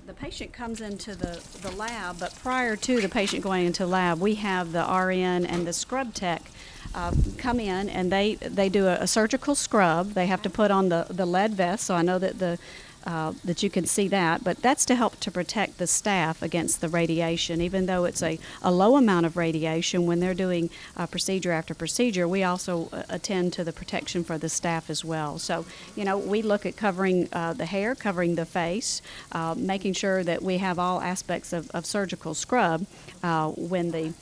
The patient comes into the lab, but prior to the patient going into lab, we have the RN and the scrub tech come in, and they do a surgical scrub. They have to put on the lead vest, so I know that that you can see that, but that's to help to protect the staff against the radiation. Even though it's a low amount of radiation, when they're doing procedure after procedure, we also attend to the protection for the staff as well. So, we look at covering the hair, covering the face, making sure that we have all aspects of surgical scrub when the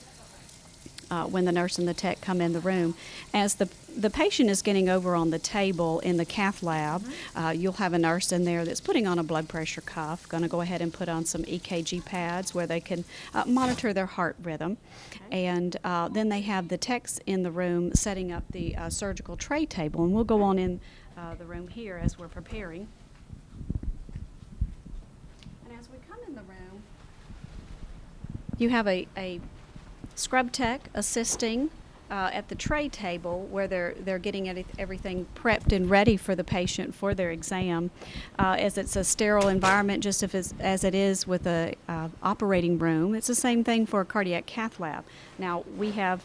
nurse and the tech come in the room. As the patient is getting over on the table in the Cath Lab, you'll have a nurse in there that's putting on a blood pressure cuff, going to go ahead and put on some EKG pads where they can monitor their heart rhythm. Okay. And then they have the techs in the room setting up the surgical tray table, and we'll go on in the room here as we're preparing. And as we come in the room, you have a scrub tech assisting at the tray table where they're getting everything prepped and ready for the patient for their exam, as it's a sterile environment, just as it is with a operating room. It's the same thing for a cardiac cath lab. Now we have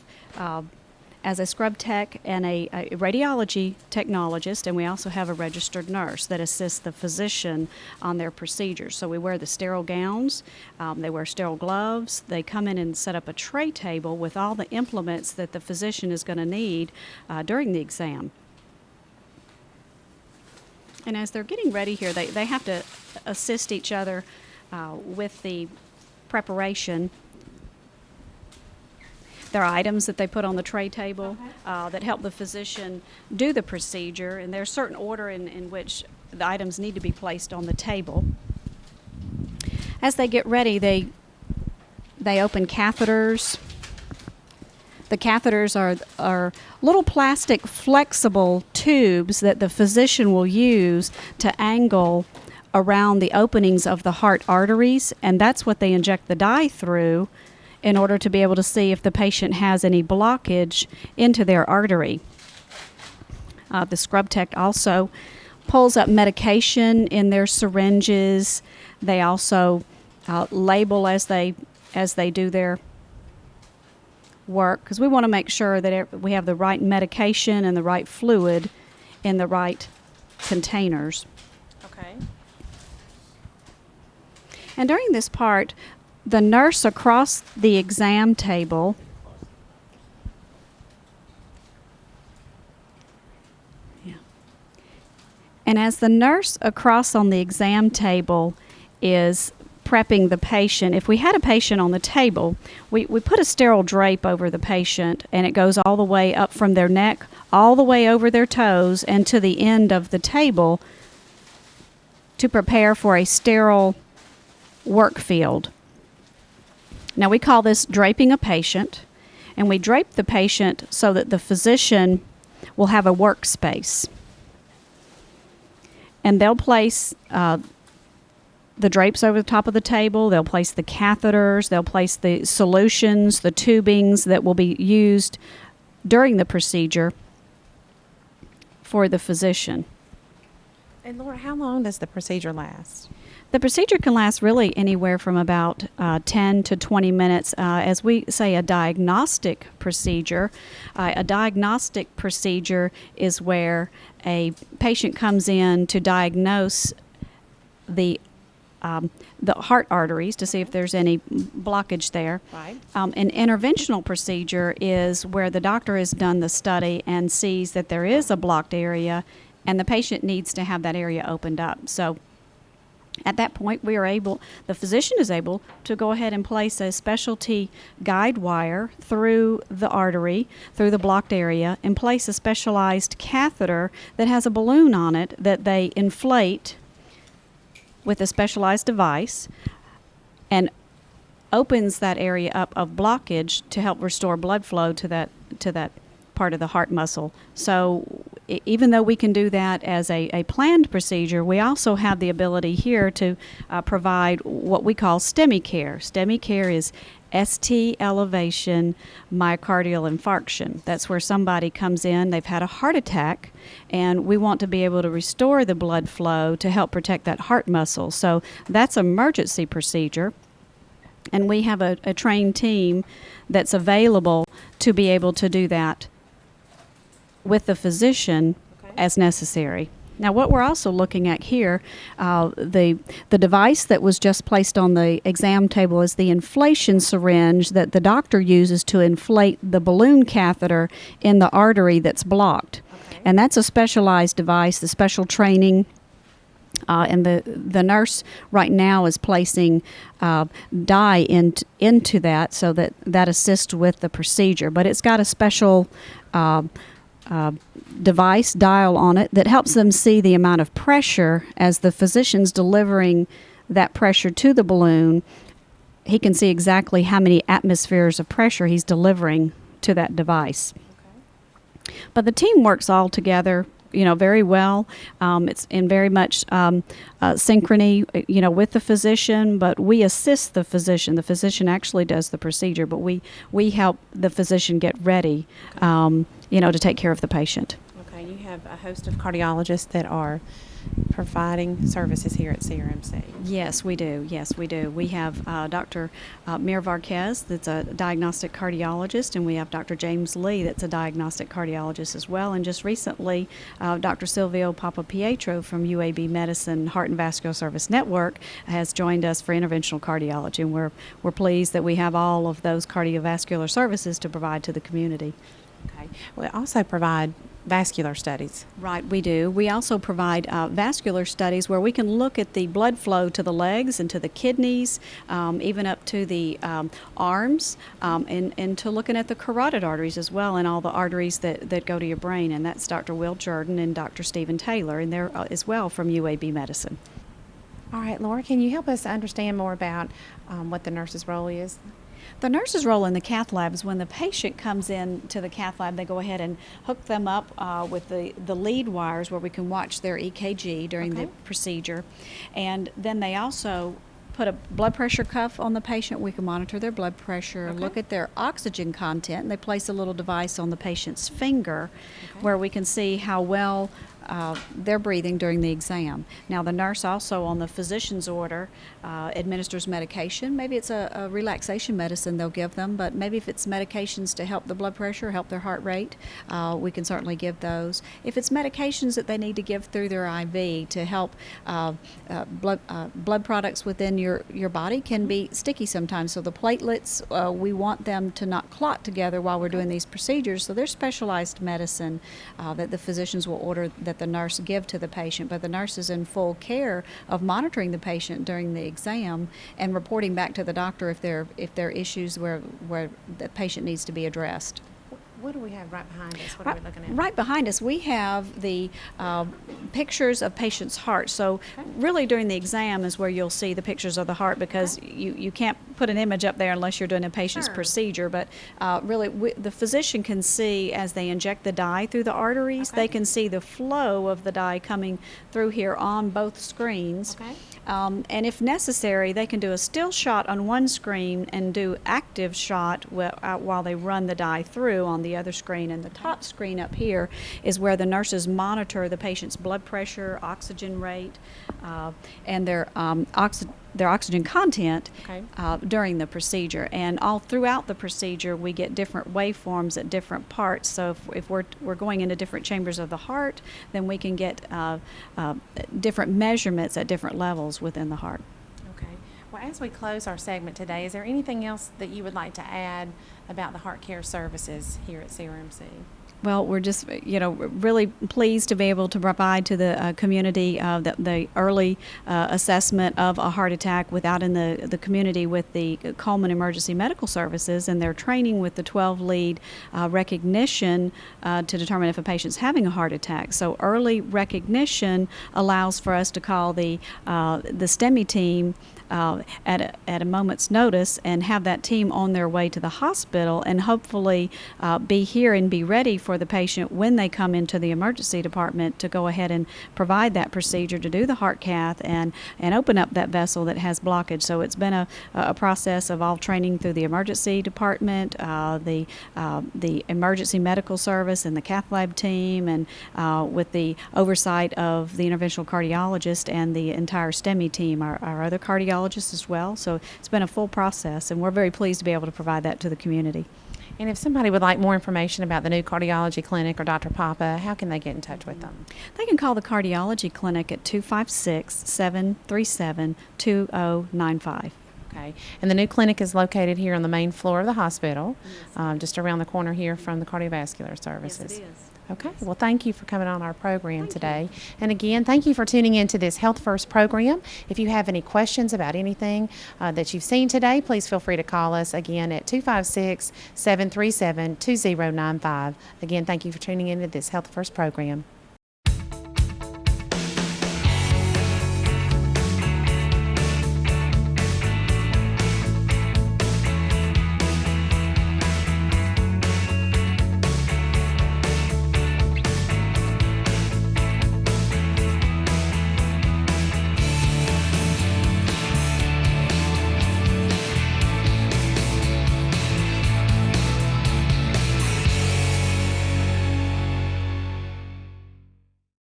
as a scrub tech and a radiology technologist, and we also have a registered nurse that assists the physician on their procedures. So we wear the sterile gowns, they wear sterile gloves, they come in and set up a tray table with all the implements that the physician is going to need during the exam. And as they're getting ready here, they have to assist each other with the preparation. There are items that they put on the tray table that help the physician do the procedure, and there's a certain order in which the items need to be placed on the table. As they get ready, they open catheters. The catheters are little plastic flexible tubes that the physician will use to angle around the openings of the heart arteries, and that's what they inject the dye through in order to be able to see if the patient has any blockage into their artery. The scrub tech also pulls up medication in their syringes. They also label as they do their work, because we want to make sure that we have the right medication and the right fluid in the right containers. Okay. And during this part, the nurse across the exam table and as the nurse across on the exam table is prepping the patient, if we had a patient on the table, we put a sterile drape over the patient, and it goes all the way up from their neck, all the way over their toes, and to the end of the table to prepare for a sterile work field. Now we call this draping a patient, and we drape the patient so that the physician will have a workspace. And they'll place the drapes over the top of the table, they'll place the catheters, they'll place the solutions, the tubings that will be used during the procedure for the physician. And Laura, how long does the procedure last? The procedure can last really anywhere from about 10 to 20 minutes. As we say, a diagnostic procedure. A diagnostic procedure is where a patient comes in to diagnose the heart arteries to see if there's any blockage there. Right. An interventional procedure is where the doctor has done the study and sees that there is a blocked area, and the patient needs to have that area opened up. So at that point, the physician is able to go ahead and place a specialty guide wire through the artery, through the blocked area, and place a specialized catheter that has a balloon on it that they inflate with a specialized device and opens that area up of blockage to help restore blood flow to that part of the heart muscle. So even though we can do that as a planned procedure, we also have the ability here to provide what we call STEMI care. STEMI care is ST elevation myocardial infarction. That's where somebody comes in, they've had a heart attack, and we want to be able to restore the blood flow to help protect that heart muscle. So that's an emergency procedure, and we have a trained team that's available to be able to do that with the physician as necessary. Now, what we're also looking at here, the device that was just placed on the exam table is the inflation syringe that the doctor uses to inflate the balloon catheter in the artery that's blocked. Okay. And that's a specialized device, the special training. And the nurse right now is placing dye into that so that assists with the procedure. But it's got a special device dial on it that helps them see the amount of pressure as the physician's delivering that pressure to the balloon. He can see exactly how many atmospheres of pressure he's delivering to that device. Okay. But the team works all together, very well. It's in very much synchrony, with the physician, but we assist the physician. The physician actually does the procedure, but we help the physician get ready, to take care of the patient. Okay, you have a host of cardiologists that are providing services here at CRMC. Yes, we do. We have Dr. Mir Varquez, that's a diagnostic cardiologist, and we have Dr. James Lee, that's a diagnostic cardiologist as well. And just recently, Dr. Silvio Papapietro from UAB Medicine Heart and Vascular Service Network has joined us for interventional cardiology, and we're pleased that we have all of those cardiovascular services to provide to the community. Okay. We also provide vascular studies. Right, we do. We also provide vascular studies where we can look at the blood flow to the legs and to the kidneys, even up to the arms, and to looking at the carotid arteries as well, and all the arteries that go to your brain. And that's Dr. Will Jordan and Dr. Stephen Taylor, and they're as well from UAB Medicine. All right, Laura, can you help us understand more about what the nurse's role is? The nurse's role in the Cath Lab is when the patient comes in to the Cath Lab, they go ahead and hook them up with the lead wires where we can watch their EKG during the procedure. And then they also put a blood pressure cuff on the patient. We can monitor their blood pressure, look at their oxygen content, and they place a little device on the patient's finger where we can see how well they're breathing during the exam. Now, the nurse also, on the physician's order, administers medication. Maybe it's a relaxation medicine they'll give them, but maybe if it's medications to help the blood pressure, help their heart rate, we can certainly give those. If it's medications that they need to give through their IV to help blood products within your body can be sticky sometimes. So the platelets, we want them to not clot together while we're doing these procedures. So there's specialized medicine that the physicians will order that the nurse give to the patient, but the nurse is in full care of monitoring the patient during the exam and reporting back to the doctor if there are issues where the patient needs to be addressed. What do we have right behind us? What are we looking at? Right behind us, we have the pictures of patients' hearts. So really during the exam is where you'll see the pictures of the heart, because you can't put an image up there unless you're doing a patient's procedure. But really, the physician can see as they inject the dye through the arteries, they can see the flow of the dye coming through here on both screens. And if necessary, they can do a still shot on one screen and do active shot while they run the dye through on the other screen. And the top screen up here is where the nurses monitor the patient's blood pressure, oxygen rate, and their oxygen content during the procedure. And all throughout the procedure, we get different waveforms at different parts. So if we're going into different chambers of the heart, then we can get different measurements at different levels within the heart. Okay. Well, as we close our segment today, is there anything else that you would like to add about the heart care services here at CRMC? Well, we're just, really pleased to be able to provide to the community the early assessment of a heart attack without in the community with the Cullman Emergency Medical Services and their training with the 12-lead recognition to determine if a patient's having a heart attack. So early recognition allows for us to call the STEMI team at a moment's notice and have that team on their way to the hospital and hopefully be here and be ready for the patient when they come into the emergency department to go ahead and provide that procedure to do the heart cath and open up that vessel that has blockage. So it's been a process of all training through the emergency department, the emergency medical service and the Cath Lab team, and with the oversight of the interventional cardiologist and the entire STEMI team, our other cardiologists as well. So it's been a full process, and we're very pleased to be able to provide that to the community. And if somebody would like more information about the new cardiology clinic or Dr. Papa, how can they get in touch with them? They can call the cardiology clinic at 256-737-2095. Okay. And the new clinic is located here on the main floor of the hospital, just around the corner here from the cardiovascular services. Yes, it is. Okay. Well, thank you for coming on our program today. And again, thank you for tuning into this HealthFirst program. If you have any questions about anything that you've seen today, please feel free to call us again at 256-737-2095. Again, thank you for tuning into this HealthFirst program.